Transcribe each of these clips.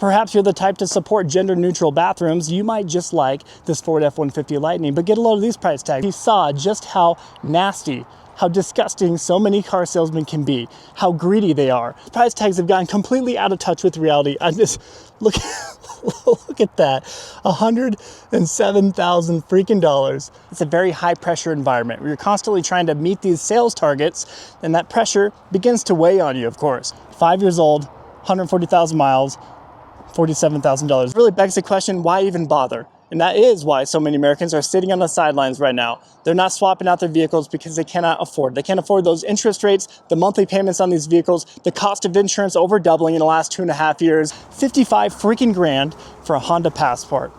Perhaps you're the type to support gender-neutral bathrooms. You might just like this Ford F-150 Lightning, but get a load of these price tags. You saw just how nasty, how disgusting so many car salesmen can be, how greedy they are. Price tags have gotten completely out of touch with reality. I just, look at that, $107,000 freaking dollars. It's a very high pressure environment where you're constantly trying to meet these sales targets, and that pressure begins to weigh on you, of course. 5 years old, 140,000 miles, $47,000. Really begs the question, why even bother? And that is why so many Americans are sitting on the sidelines right now. They're not swapping out their vehicles because they cannot afford. They can't afford those interest rates, the monthly payments on these vehicles, the cost of insurance over doubling in the last 2.5 years, 55 freaking grand for a Honda Passport.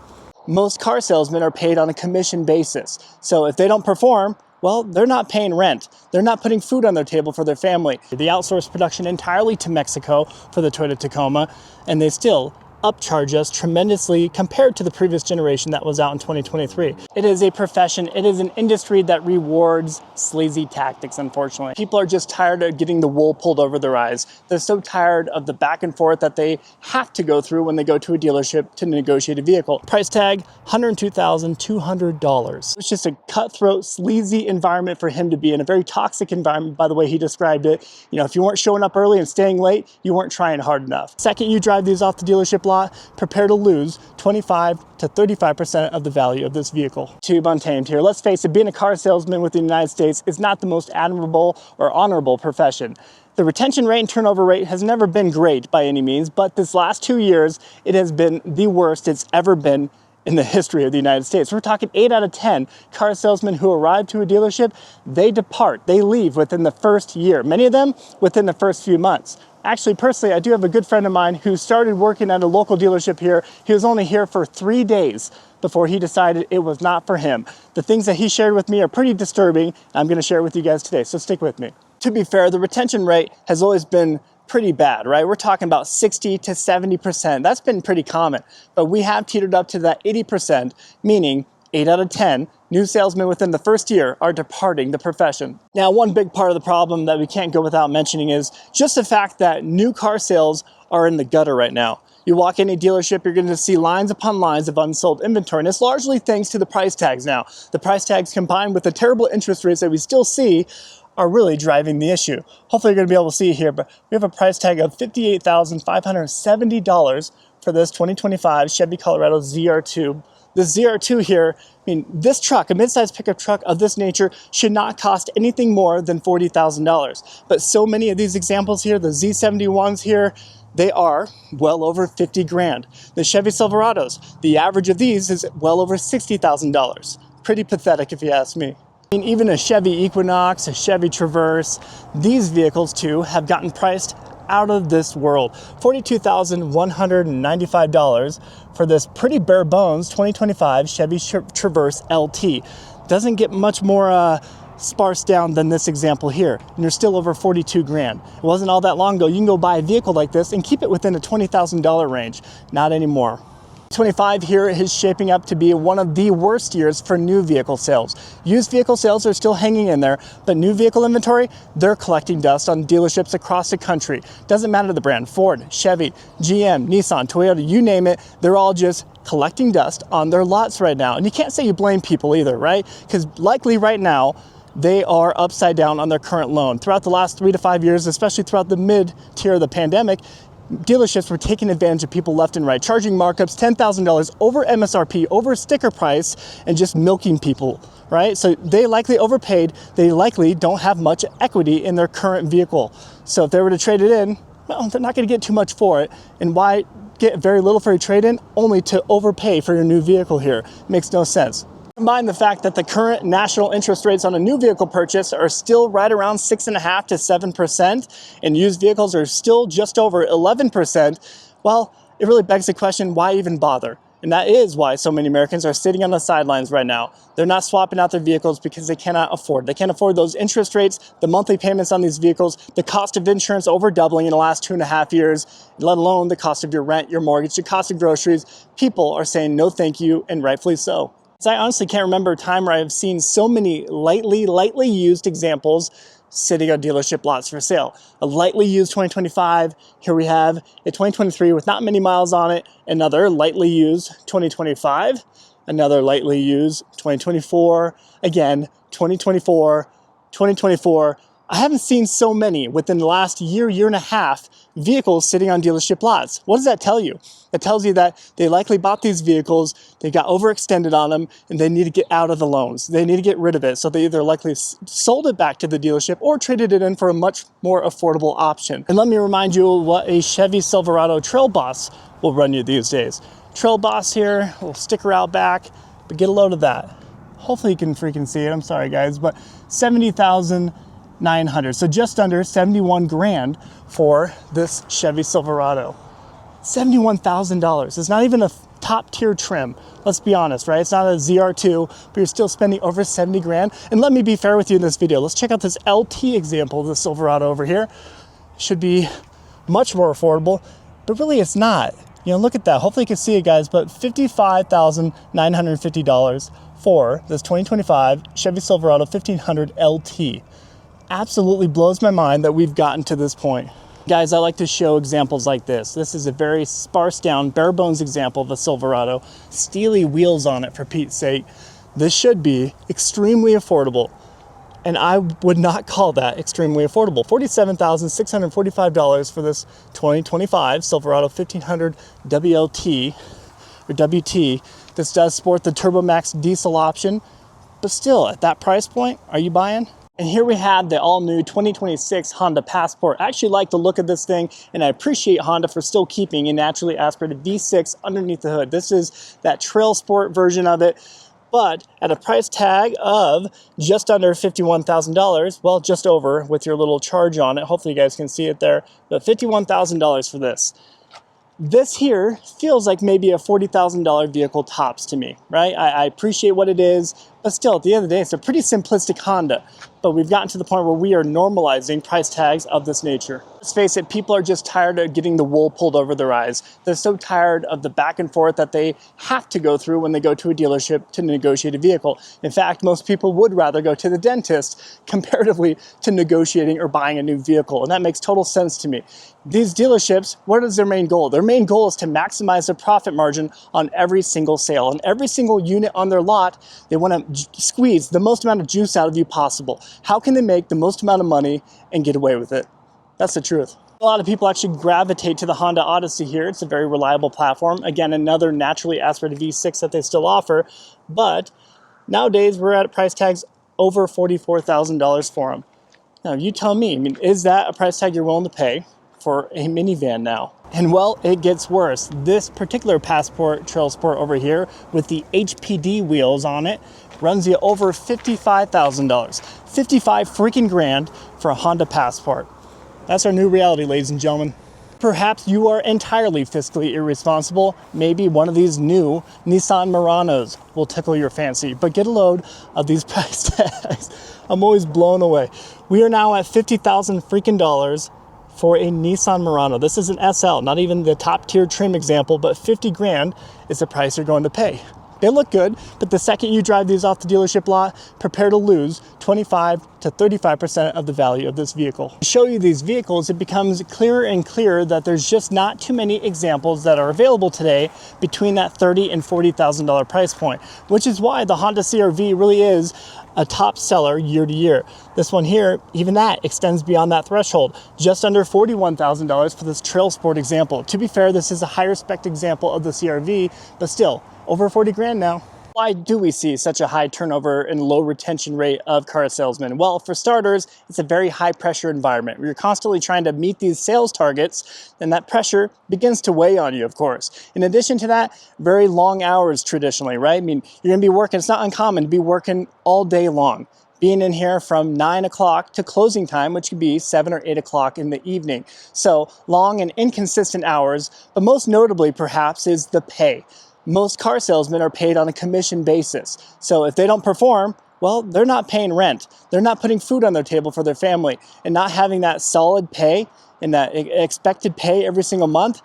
Most car salesmen are paid on a commission basis. So if they don't perform, well, they're not paying rent. They're not putting food on their table for their family. They outsource production entirely to Mexico for the Toyota Tacoma, and they still upcharge us tremendously compared to the previous generation that was out in 2023. It is a profession, it is an industry that rewards sleazy tactics, unfortunately. People are just tired of getting the wool pulled over their eyes. They're so tired of the back and forth that they have to go through when they go to a dealership to negotiate a vehicle. Price tag, $102,200. It's just a cutthroat, sleazy environment for him to be in, a very toxic environment by the way he described it. You know, if you weren't showing up early and staying late, you weren't trying hard enough. Second you drive these off the dealership lot, prepare to lose 25 to 35% of the value of this vehicle. Tube Untamed here. Let's face it, being a car salesman within the United States is not the most admirable or honorable profession. The retention rate and turnover rate has never been great by any means, but this last 2 years, it has been the worst it's ever been in the history of the United States. We're talking 8 out of 10 car salesmen who arrive to a dealership, they depart, they leave within the first year. Many of them within the first few months. Actually, personally, I do have a good friend of mine who started working at a local dealership here. He was only here for 3 days before he decided it was not for him. The things that he shared with me are pretty disturbing. I'm gonna share with you guys today, so stick with me. To be fair, the retention rate has always been pretty bad, right? We're talking about 60 to 70%. That's been pretty common, but we have teetered up to that 80%, meaning 8 out of 10 new salesmen within the first year are departing the profession. Now, one big part of the problem that we can't go without mentioning is just the fact that new car sales are in the gutter right now. You walk in a dealership, you're going to see lines upon lines of unsold inventory, and it's largely thanks to the price tags now. The price tags combined with the terrible interest rates that we still see are really driving the issue. Hopefully you're going to be able to see it here, but we have a price tag of $58,570 for this 2025 Chevy Colorado ZR2. This ZR2 here, I mean, this truck, a midsize pickup truck of this nature, should not cost anything more than $40,000. But so many of these examples here, the Z71s here, they are well over 50 grand. The Chevy Silverados, the average of these is well over $60,000. Pretty pathetic if you ask me. I mean, even a Chevy Equinox, a Chevy Traverse, these vehicles too have gotten priced out of this world. $42,195 for this pretty bare bones 2025 Chevy Traverse LT. Doesn't get much more sparse down than this example here, and you're still over 42 grand. It wasn't all that long ago. You can go buy a vehicle like this and keep it within a $20,000 range. Not anymore. 25 here is shaping up to be one of the worst years for new vehicle sales. Used vehicle sales are still hanging in there, but new vehicle inventory, they're collecting dust on dealerships across the country. Doesn't matter the brand, Ford, Chevy, GM, Nissan, Toyota, you name it, they're all just collecting dust on their lots right now. And you can't say you blame people either, right? Because likely right now, they are upside down on their current loan. Throughout the last 3 to 5 years, especially throughout the mid-tier of the pandemic, dealerships were taking advantage of people left and right, charging markups $10,000 over MSRP, over sticker price, and just milking people, right? So they likely overpaid. They likely don't have much equity in their current vehicle. So if they were to trade it in, well, they're not going to get too much for it. And why get very little for a trade-in only to overpay for your new vehicle here? Makes no sense. Combine the fact that the current national interest rates on a new vehicle purchase are still right around 6.5% to 7%, and used vehicles are still just over 11%, well, it really begs the question, why even bother? And that is why so many Americans are sitting on the sidelines right now. They're not swapping out their vehicles because they cannot afford. They can't afford those interest rates, the monthly payments on these vehicles, the cost of insurance over doubling in the last 2.5 years, let alone the cost of your rent, your mortgage, the cost of groceries. People are saying no thank you, and rightfully so. So I honestly can't remember a time where I've seen so many lightly used examples sitting on dealership lots for sale. A lightly used 2025. Here we have a 2023 with not many miles on it. Another lightly used 2025. Another lightly used 2024. Again, 2024, 2024. I haven't seen so many within the last year, year and a half, vehicles sitting on dealership lots. What does that tell you? It tells you that they likely bought these vehicles, they got overextended on them, and they need to get out of the loans. They need to get rid of it. So they either likely sold it back to the dealership or traded it in for a much more affordable option. And let me remind you what a Chevy Silverado Trail Boss will run you these days. Trail Boss here, a little sticker out back, but get a load of that. Hopefully you can freaking see it. I'm sorry guys, but 70,900. So just under 71 grand for this Chevy Silverado. $71,000. It's not even a top tier trim. Let's be honest, right? It's not a ZR2, but you're still spending over 70 grand. And let me be fair with you in this video. Let's check out this LT example of the Silverado over here. Should be much more affordable, but really it's not. You know, look at that. Hopefully you can see it, guys, but $55,950 for this 2025 Chevy Silverado 1500 LT. Absolutely blows my mind that we've gotten to this point. Guys, I like to show examples like this. This is a very sparse down, bare bones example of a Silverado. Steely wheels on it, for Pete's sake. This should be extremely affordable. And I would not call that extremely affordable. $47,645 for this 2025 Silverado 1500 WLT or WT. This does sport the Turbo Max diesel option, but still at that price point, are you buying? And here we have the all-new 2026 Honda Passport. I actually like the look of this thing, and I appreciate Honda for still keeping a naturally aspirated V6 underneath the hood. This is that trail sport version of it, but at a price tag of just under $51,000, well, just over with your little charge on it. Hopefully you guys can see it there, but $51,000 for this. This here feels like maybe a $40,000 vehicle tops to me, right? I appreciate what it is, but still, at the end of the day, it's a pretty simplistic Honda. But we've gotten to the point where we are normalizing price tags of this nature. Let's face it, people are just tired of getting the wool pulled over their eyes. They're so tired of the back and forth that they have to go through when they go to a dealership to negotiate a vehicle. In fact, most people would rather go to the dentist comparatively to negotiating or buying a new vehicle. And that makes total sense to me. These dealerships, what is their main goal? Their main goal is to maximize their profit margin on every single sale. On every single unit on their lot, they want to squeeze the most amount of juice out of you possible. How can they make the most amount of money and get away with it? That's the truth. A lot of people actually gravitate to the Honda Odyssey here. It's a very reliable platform. Again, another naturally aspirated V6 that they still offer. But nowadays, we're at price tags over $44,000 for them. Now, you tell me, I mean, is that a price tag you're willing to pay for a minivan now? And well, it gets worse. This particular Passport Trail Sport over here with the HPD wheels on it runs you over $55,000. 55 freaking grand for a Honda Passport. That's our new reality, ladies and gentlemen. Perhaps you are entirely fiscally irresponsible. Maybe one of these new Nissan Muranos will tickle your fancy, but get a load of these price tags. I'm always blown away. We are now at $50,000 freaking dollars for a Nissan Murano. This is an SL, not even the top tier trim example, but 50 grand is the price you're going to pay. They look good, but the second you drive these off the dealership lot, prepare to lose 25 to 35% of the value of this vehicle. To show you these vehicles, it becomes clearer and clearer that there's just not too many examples that are available today between that $30,000 and $40,000 price point, which is why the Honda CR-V really is a top seller year to year. This one here, even that extends beyond that threshold, just under $41,000 for this Trail Sport example. To be fair, this is a higher spec example of the CR-V, but still, over 40 grand now. Why do we see such a high turnover and low retention rate of car salesmen? Well, for starters, it's a very high pressure environment. You're constantly trying to meet these sales targets, and that pressure begins to weigh on you, of course. In addition to that, very long hours traditionally, right? I mean, you're gonna be working, it's not uncommon to be working all day long. Being in here from 9 o'clock to closing time, which could be 7 or 8 o'clock in the evening. So long and inconsistent hours, but most notably perhaps is the pay. Most car salesmen are paid on a commission basis. So if they don't perform, well, they're not paying rent. They're not putting food on their table for their family. And not having that solid pay and that expected pay every single month,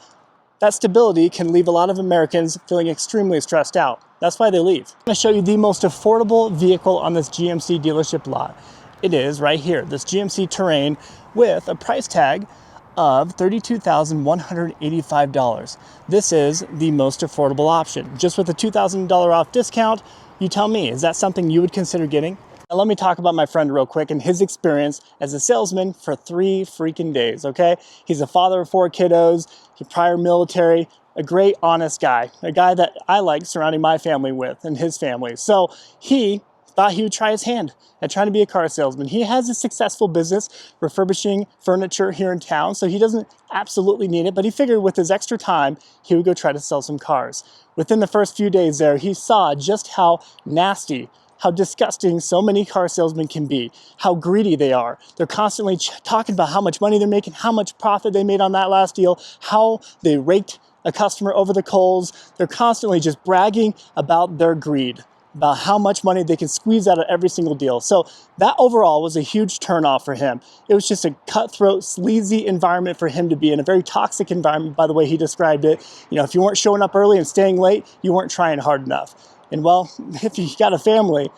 that stability can leave a lot of Americans feeling extremely stressed out. That's why they leave. I'm gonna show you the most affordable vehicle on this GMC dealership lot. it is right here, this GMC Terrain with a price tag of $32,185. This is the most affordable option. Just with a $2,000 off discount, you tell me, is that something you would consider getting? Now let me talk about my friend real quick and his experience as a salesman for 3 freaking days, okay? He's a father of 4 kiddos, he's prior military, a great, honest guy, a guy that I like surrounding my family with and his family. So he thought he would try his hand at trying to be a car salesman. He has a successful business refurbishing furniture here in town, so he doesn't absolutely need it, but he figured with his extra time, he would go try to sell some cars. Within the first few days there, he saw just how nasty, how disgusting so many car salesmen can be, how greedy they are. They're constantly talking about how much money they're making, how much profit they made on that last deal, how they raked a customer over the coals. They're constantly just bragging about their greed, about how much money they can squeeze out of every single deal. So that overall was a huge turnoff for him. It was just a cutthroat, sleazy environment for him to be in, a very toxic environment by the way he described it. You know, if you weren't showing up early and staying late, you weren't trying hard enough. And well, if you got a family,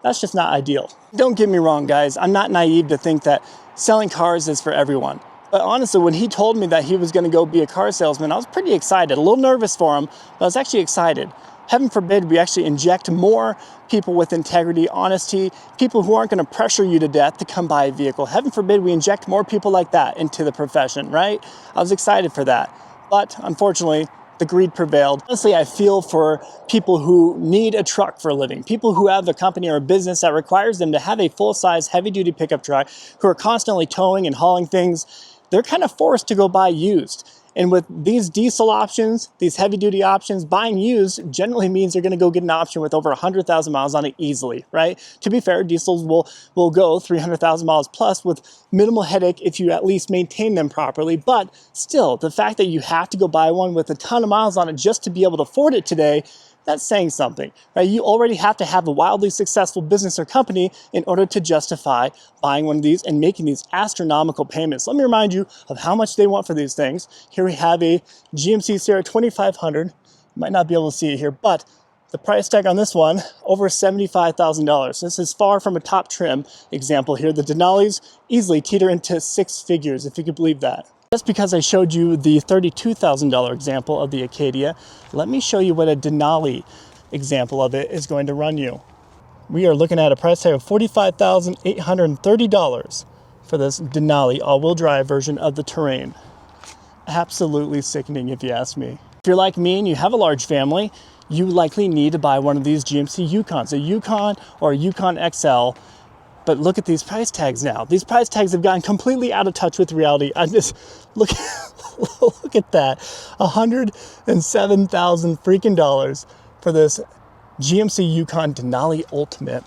that's just not ideal. Don't get me wrong, guys. I'm not naive to think that selling cars is for everyone. But honestly, when he told me that he was gonna go be a car salesman, I was pretty excited, a little nervous for him, but I was actually excited. Heaven forbid we actually inject more people with integrity, honesty, people who aren't gonna pressure you to death to come buy a vehicle. Heaven forbid we inject more people like that into the profession, right? I was excited for that. But unfortunately, the greed prevailed. Honestly, I feel for people who need a truck for a living, people who have a company or a business that requires them to have a full-size, heavy-duty pickup truck, who are constantly towing and hauling things. They're kind of forced to go buy used. And with these diesel options, these heavy-duty options, buying used generally means you're going to go get an option with over 100,000 miles on it easily, right? To be fair, diesels will go 300,000 miles plus with minimal headache if you at least maintain them properly. But still, the fact that you have to go buy one with a ton of miles on it just to be able to afford it today, that's saying something, right? You already have to have a wildly successful business or company in order to justify buying one of these and making these astronomical payments. Let me remind you of how much they want for these things. Here we have a GMC Sierra 2500. You might not be able to see it here, but the price tag on this one, over $75,000. This is far from a top trim example here. The Denali's easily teeter into 6 figures, if you could believe that. Just because I showed you the $32,000 example of the Acadia, let me show you what a Denali example of it is going to run you. We are looking at a price tag of $45,830 for this Denali all-wheel drive version of the Terrain. Absolutely sickening if you ask me. If you're like me and you have a large family, you likely need to buy one of these GMC Yukons, a Yukon or a Yukon XL. But look at these price tags now. These price tags have gotten completely out of touch with reality. I just look at that, $107,000 freaking dollars for this GMC Yukon Denali Ultimate.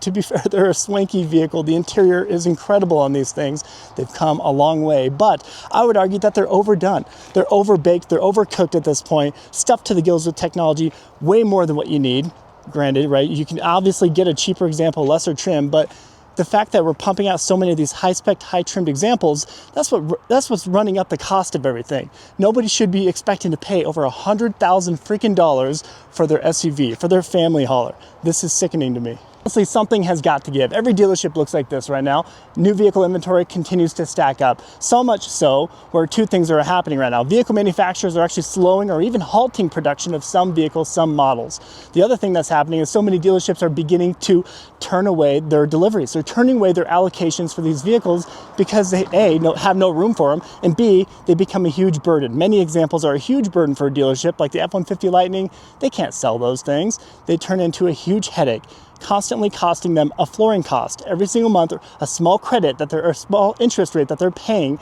To be fair, they're a swanky vehicle. The interior is incredible on these things. They've come a long way, but I would argue that they're overdone. They're overbaked, they're overcooked at this point, stuffed to the gills with technology, way more than what you need. Granted, right? You can obviously get a cheaper example, lesser trim, but the fact that we're pumping out so many of these high-spec, high-trimmed examples, that's what's running up the cost of everything. Nobody should be expecting to pay over $100,000 freaking dollars for their SUV, for their family hauler. This is sickening to me. Honestly, something has got to give. Every dealership looks like this right now. New vehicle inventory continues to stack up. So much so where 2 things are happening right now. Vehicle manufacturers are actually slowing or even halting production of some vehicles, some models. The other thing that's happening is so many dealerships are beginning to turn away their deliveries. They're turning away their allocations for these vehicles because they, A, have no room for them, and B, they become a huge burden. Many examples are a huge burden for a dealership, like the F-150 Lightning. They can't sell those things. They turn into a huge headache, constantly costing them a flooring cost every single month, or a small credit that they're, or a small interest rate that they're paying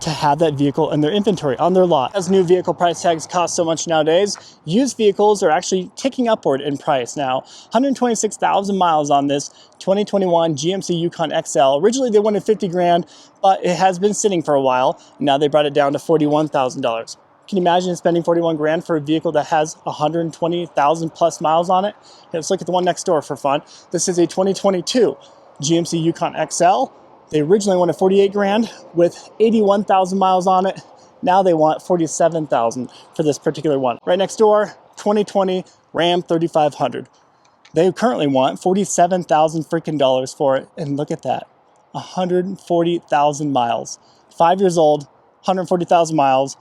to have that vehicle in their inventory, on their lot. As new vehicle price tags cost so much nowadays, used vehicles are actually ticking upward in price now. 126,000 miles on this 2021 GMC Yukon XL. Originally they wanted 50 grand, but it has been sitting for a while. Now they brought it down to $41,000. Can you imagine spending 41 grand for a vehicle that has 120,000 plus miles on it? Let's look at the one next door for fun. This is a 2022 GMC Yukon XL. They originally wanted 48 grand with 81,000 miles on it. Now they want 47,000 for this particular one. Right next door, 2020 Ram 3500. They currently want 47,000 freaking dollars for it, and look at that. 140,000 miles. 5 years old, 140,000 miles,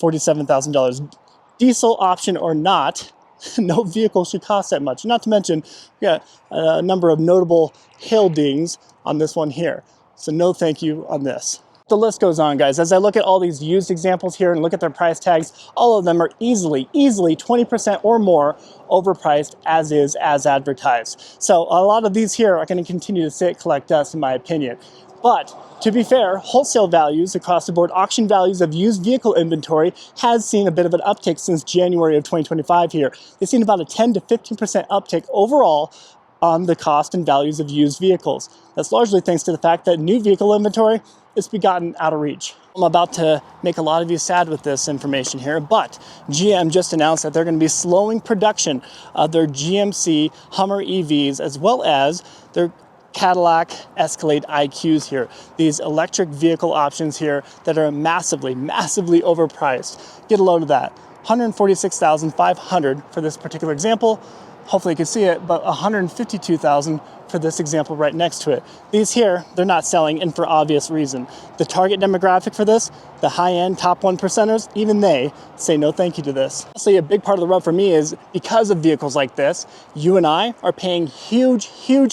$47,000. Diesel option or not, no vehicle should cost that much. Not to mention, we got a number of notable hail dings on this one here. So no thank you on this. The list goes on, guys. As I look at all these used examples here and look at their price tags, all of them are easily 20% or more overpriced as advertised. So a lot of these here are going to continue to sit, collect dust, in my opinion. But to be fair, wholesale values across the board, auction values of used vehicle inventory has seen a bit of an uptick since January of 2025 here. They've seen about a 10 to 15% uptick overall on the cost and values of used vehicles. That's largely thanks to the fact that new vehicle inventory is gotten out of reach. I'm about to make a lot of you sad with this information here, but GM just announced that they're going to be slowing production of their GMC Hummer EVs as well as their Cadillac Escalade IQs here. These electric vehicle options here that are massively overpriced. Get a load of that. $146,500 for this particular example. Hopefully you can see it, but $152,000 for this example right next to it. These here, they're not selling, and for obvious reason. The target demographic for this, the high-end top 1%ers, even they say no thank you to this. Honestly, a big part of the rub for me is because of vehicles like this, you and I are paying huge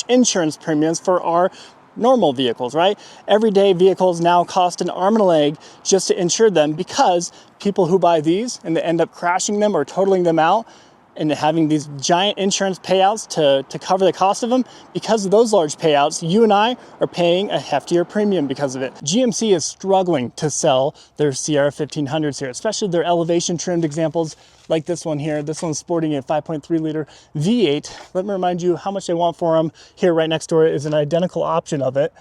insurance premiums for our normal vehicles, right? Everyday vehicles now cost an arm and a leg just to insure them because people who buy these and they end up crashing them or totaling them out and having these giant insurance payouts to cover the cost of them, because of those large payouts, you and I are paying a heftier premium because of it. GMC is struggling to sell their Sierra 1500s here, especially their elevation trimmed examples like this one here. This one's sporting a 5.3 liter V8. Let me remind you how much they want for them. Here right next door is an identical option of it,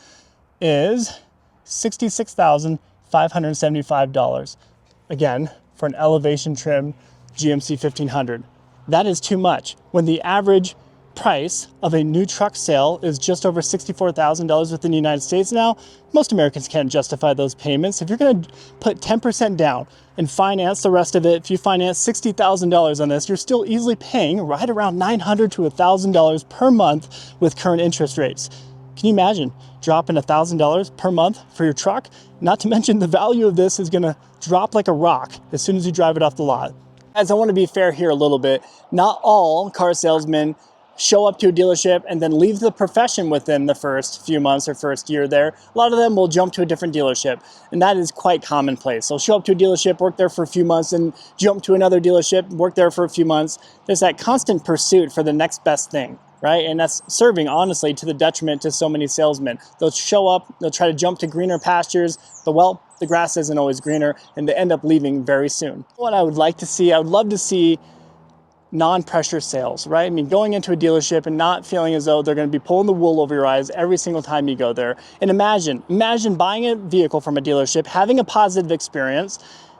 is $66,575. Again, for an elevation trimmed GMC 1500. That is too much. When the average price of a new truck sale is just over $64,000 within the United States now, most Americans can't justify those payments. If you're going to put 10% down and finance the rest of it, if you finance $60,000 on this, you're still easily paying right around $900 to $1,000 per month with current interest rates. Can you imagine dropping $1,000 per month for your truck? Not to mention the value of this is going to drop like a rock as soon as you drive it off the lot. As I want to be fair here a little bit, not all car salesmen show up to a dealership and then leave the profession within the first few months or first year there. A lot of them will jump to a different dealership, and that is quite commonplace. They'll show up to a dealership, work there for a few months, and jump to another dealership, work there for a few months. There's that constant pursuit for the next best thing, right? And that's serving, honestly, to the detriment to so many salesmen. They'll show up, they'll try to jump to greener pastures, but well, the grass isn't always greener, and they end up leaving very soon. What I would like to see, I would love to see non-pressure sales, right? I mean, going into a dealership and not feeling as though they're going to be pulling the wool over your eyes every single time you go there. And imagine buying a vehicle from a dealership, having a positive experience,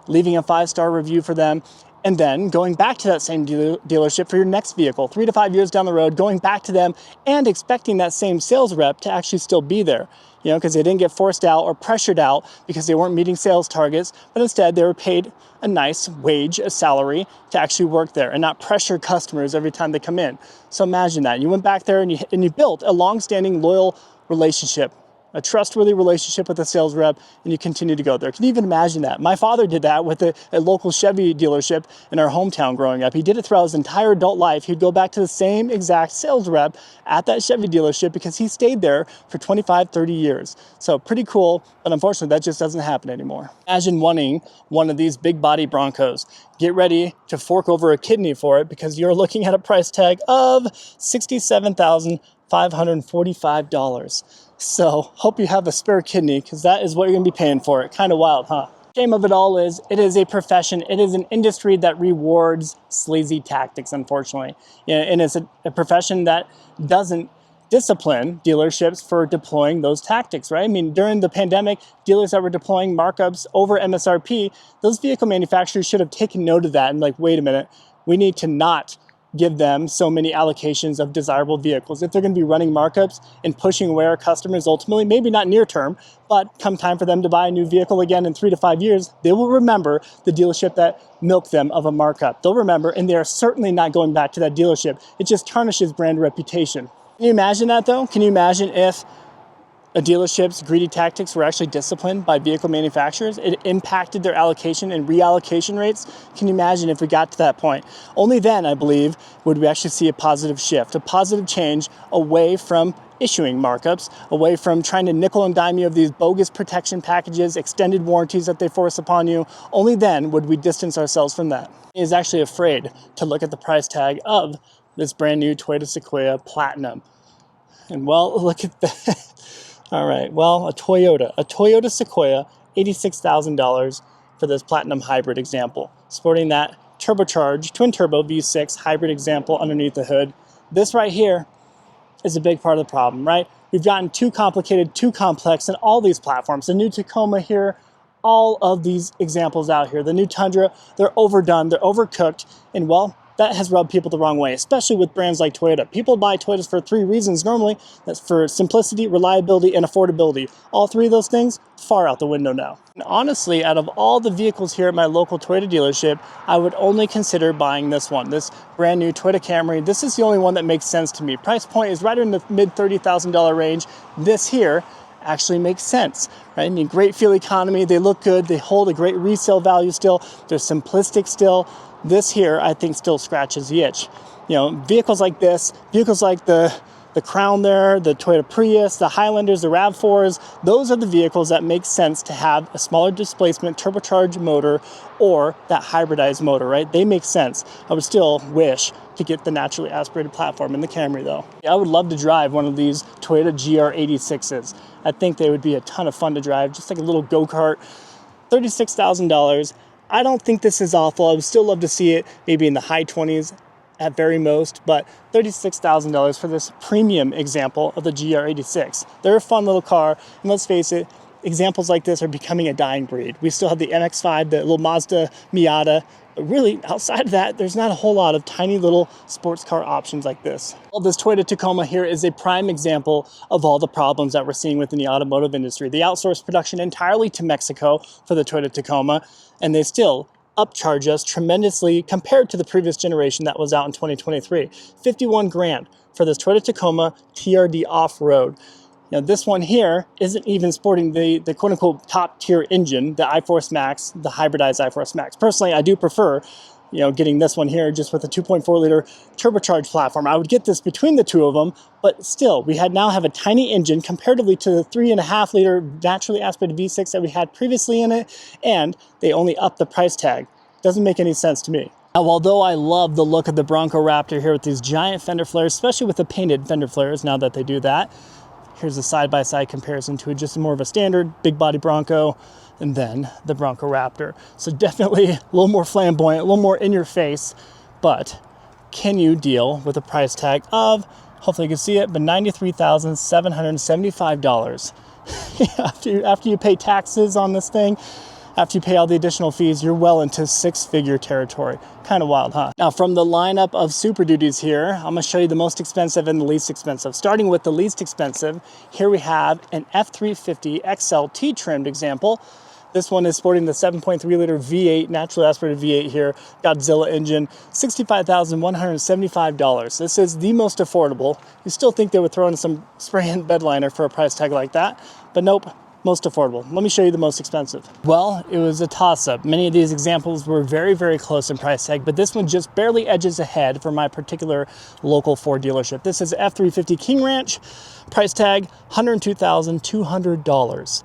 leaving a 5-star review for them, and then going back to that same dealership for your next vehicle, 3 to 5 years down the road, going back to them and expecting that same sales rep to actually still be there, you know, because they didn't get forced out or pressured out because they weren't meeting sales targets, but instead they were paid a nice wage, a salary to actually work there and not pressure customers every time they come in. So imagine that. You went back there and you built a long-standing, loyal relationship, a trustworthy relationship with a sales rep, and you continue to go there. Can you even imagine that? My father did that with a local Chevy dealership in our hometown growing up. He did it throughout his entire adult life. He'd go back to the same exact sales rep at that Chevy dealership because he stayed there for 25, 30 years. So pretty cool, but unfortunately that just doesn't happen anymore. Imagine wanting one of these big body Broncos. Get ready to fork over a kidney for it because you're looking at a price tag of $67,545. So hope you have a spare kidney because that is what you're going to be paying for it. Kind of wild, huh? Shame of it all is it is a profession. It is an industry that rewards sleazy tactics, unfortunately. And it's a profession that doesn't discipline dealerships for deploying those tactics, right? I mean, during the pandemic, dealers that were deploying markups over MSRP, those vehicle manufacturers should have taken note of that and like, wait a minute, we need to not give them so many allocations of desirable vehicles. If they're going to be running markups and pushing away our customers ultimately, maybe not near term, but come time for them to buy a new vehicle again in 3 to 5 years, they will remember the dealership that milked them of a markup. They'll remember, and they are certainly not going back to that dealership. It just tarnishes brand reputation. Can you imagine that though? Can you imagine if dealership's greedy tactics were actually disciplined by vehicle manufacturers. It impacted their allocation and reallocation rates. Can you imagine if we got to that point? Only then, I believe, would we actually see a positive shift, a positive change away from issuing markups, away from trying to nickel and dime you of these bogus protection packages, extended warranties that they force upon you. Only then would we distance ourselves from that. He is actually afraid to look at the price tag of this brand new Toyota Sequoia Platinum. And well, look at that. All right, well, a Toyota Sequoia, $86,000 for this Platinum hybrid example, sporting that turbocharged twin turbo V6 hybrid example underneath the hood. This right here is a big part of the problem, right? We've gotten too complicated, too complex in all these platforms. The new Tacoma here, all of these examples out here. The new Tundra, they're overdone, they're overcooked, and well, that has rubbed people the wrong way, especially with brands like Toyota. People buy Toyotas for 3 reasons normally. That's for simplicity, reliability, and affordability. All 3 of those things, far out the window now. And honestly, out of all the vehicles here at my local Toyota dealership, I would only consider buying this one, this brand new Toyota Camry. This is the only one that makes sense to me. Price point is right in the mid $30,000 range. This here actually makes sense, right? I mean, great fuel economy, they look good, they hold a great resale value still, they're simplistic still. This here, I think, still scratches the itch. You know, vehicles like this, vehicles like the Crown there, the Toyota Prius, the Highlanders, the RAV4s, those are the vehicles that make sense to have a smaller displacement turbocharged motor or that hybridized motor, right? They make sense. I would still wish to get the naturally aspirated platform in the Camry though. I would love to drive one of these Toyota GR86s. I think they would be a ton of fun to drive, just like a little go-kart. $36,000. I don't think this is awful. I would still love to see it maybe in the high 20s at very most, but $36,000 for this premium example of the GR86. They're a fun little car, and let's face it, examples like this are becoming a dying breed. We still have the MX-5, the little Mazda Miata, but really outside of that, there's not a whole lot of tiny little sports car options like this. Well, this Toyota Tacoma here is a prime example of all the problems that we're seeing within the automotive industry. They outsourced production entirely to Mexico for the Toyota Tacoma, and they still upcharge us tremendously compared to the previous generation that was out in 2023. 51 grand for this Toyota Tacoma TRD off-road. Now this one here isn't even sporting the quote-unquote top-tier engine, the iForce Max, the hybridized iForce Max. Personally, I do prefer, getting this one here just with a 2.4 liter turbocharged platform. I would get this between the two of them, but still, we now have a tiny engine comparatively to the 3.5 liter naturally aspirated V6 that we had previously in it, and they only up the price tag. Doesn't make any sense to me. Now, although I love the look of the Bronco Raptor here with these giant fender flares, especially with the painted fender flares now that they do that, here's a side-by-side comparison to just more of a standard big body Bronco and then the Bronco Raptor. So definitely a little more flamboyant, a little more in your face, but can you deal with a price tag of, hopefully you can see it, but $93,775. after you pay taxes on this thing, after you pay all the additional fees, you're well into 6-figure territory. Kind of wild, huh? Now, from the lineup of Super Duties here, I'm gonna show you the most expensive and the least expensive. Starting with the least expensive, here we have an F350 XLT trimmed example. This one is sporting the 7.3 liter V8, naturally aspirated V8 here, Godzilla engine, $65,175. This is the most affordable. You still think they would throw in some spray-in bed liner for a price tag like that, but nope. Most affordable. Let me show you the most expensive. Well, it was a toss-up. Many of these examples were very, very close in price tag, but this one just barely edges ahead for my particular local Ford dealership. This is F350 King Ranch, price tag $102,200.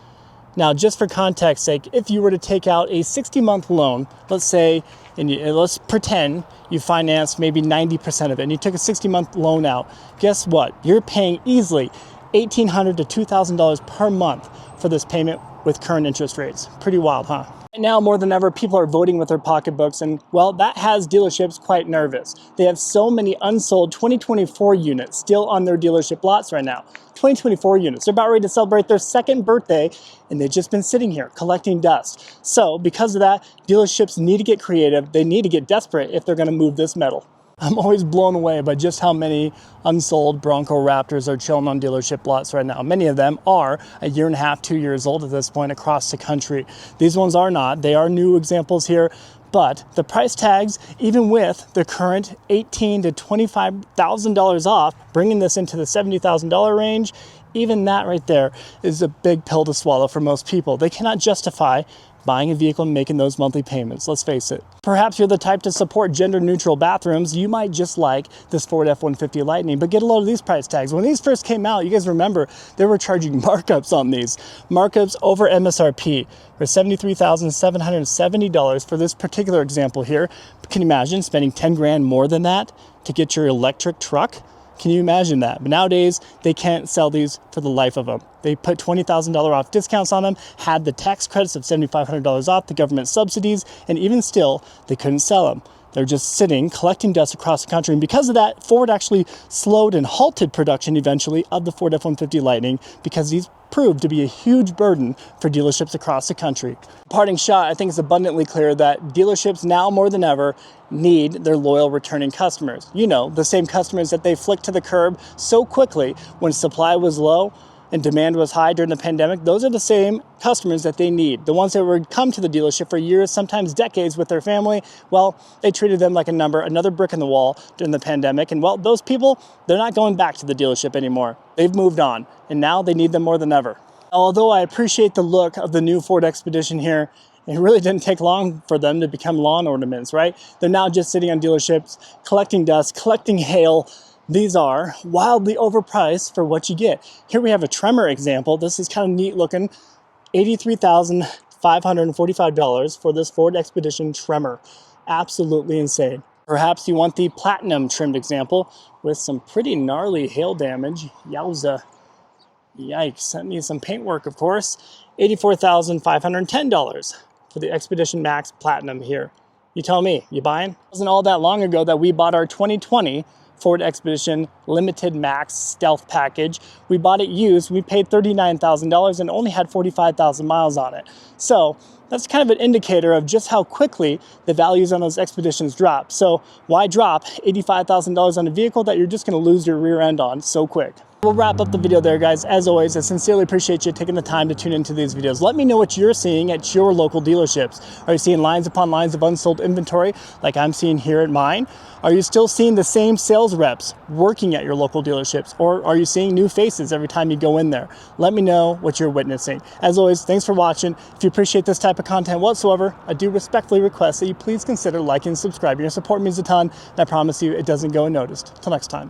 Now, just for context sake, if you were to take out a 60-month loan, let's say, and let's pretend you financed maybe 90% of it, and you took a 60-month loan out, guess what? You're paying easily $1,800 to $2,000 per month for this payment with current interest rates. Pretty wild, huh? Right now, more than ever, people are voting with their pocketbooks, and well, that has dealerships quite nervous. They have so many unsold 2024 units still on their dealership lots right now. 2024 units. They're about ready to celebrate their 2nd birthday, and they've just been sitting here collecting dust. So because of that, dealerships need to get creative. They need to get desperate if they're gonna move this metal. I'm always blown away by just how many unsold Bronco Raptors are chilling on dealership lots right now. Many of them are 1.5 to 2 years old at this point across the country. These ones are not. They are new examples here, but the price tags, even with the current $18,000 to $25,000 off, bringing this into the $70,000 range, Even that right there is a big pill to swallow for most people. They cannot justify buying a vehicle and making those monthly payments, let's face it. Perhaps you're the type to support gender-neutral bathrooms. You might just like this Ford F-150 Lightning, but get a load of these price tags. When these first came out, you guys remember, they were charging markups on these. Markups over MSRP for $73,770 for this particular example here. Can you imagine spending 10 grand more than that to get your electric truck? Can you imagine that? But nowadays, they can't sell these for the life of them. They put $20,000 off discounts on them, had the tax credits of $7,500 off, the government subsidies, and even still, they couldn't sell them. They're just sitting, collecting dust across the country. And because of that, Ford actually slowed and halted production eventually of the Ford F-150 Lightning because these proved to be a huge burden for dealerships across the country. Parting shot, I think it's abundantly clear that dealerships now more than ever need their loyal returning customers. You know, the same customers that they flicked to the curb so quickly when supply was low and demand was high during the pandemic. Those are the same customers that they need. The ones that would come to the dealership for years, sometimes decades with their family. Well, they treated them like another brick in the wall during the pandemic. And well, those people, they're not going back to the dealership anymore. They've moved on, and now they need them more than ever. Although I appreciate the look of the new Ford Expedition here, it really didn't take long for them to become lawn ornaments, right? They're now just sitting on dealerships, collecting dust, collecting hail. These are wildly overpriced for what you get. Here we have a Tremor example. This is kind of neat looking. $83,545 for this Ford Expedition Tremor. Absolutely insane. Perhaps you want the platinum trimmed example with some pretty gnarly hail damage. Yowza. Yikes. That needs some paint work, of course. $84,510 for the Expedition Max Platinum here. You tell me, you buying? It wasn't all that long ago that we bought our 2020 Ford Expedition Limited Max Stealth Package. We bought it used. We paid $39,000 and only had 45,000 miles on it. So that's kind of an indicator of just how quickly the values on those Expeditions drop. So why drop $85,000 on a vehicle that you're just going to lose your rear end on so quick? We'll wrap up the video there, guys. As always, I sincerely appreciate you taking the time to tune into these videos. Let me know what you're seeing at your local dealerships. Are you seeing lines upon lines of unsold inventory like I'm seeing here at mine? Are you still seeing the same sales reps working at your local dealerships? Or are you seeing new faces every time you go in there? Let me know what you're witnessing. As always, thanks for watching. If you appreciate this type of content whatsoever, I do respectfully request that you please consider liking and subscribing. Your support means a ton, and I promise you it doesn't go unnoticed. Till next time.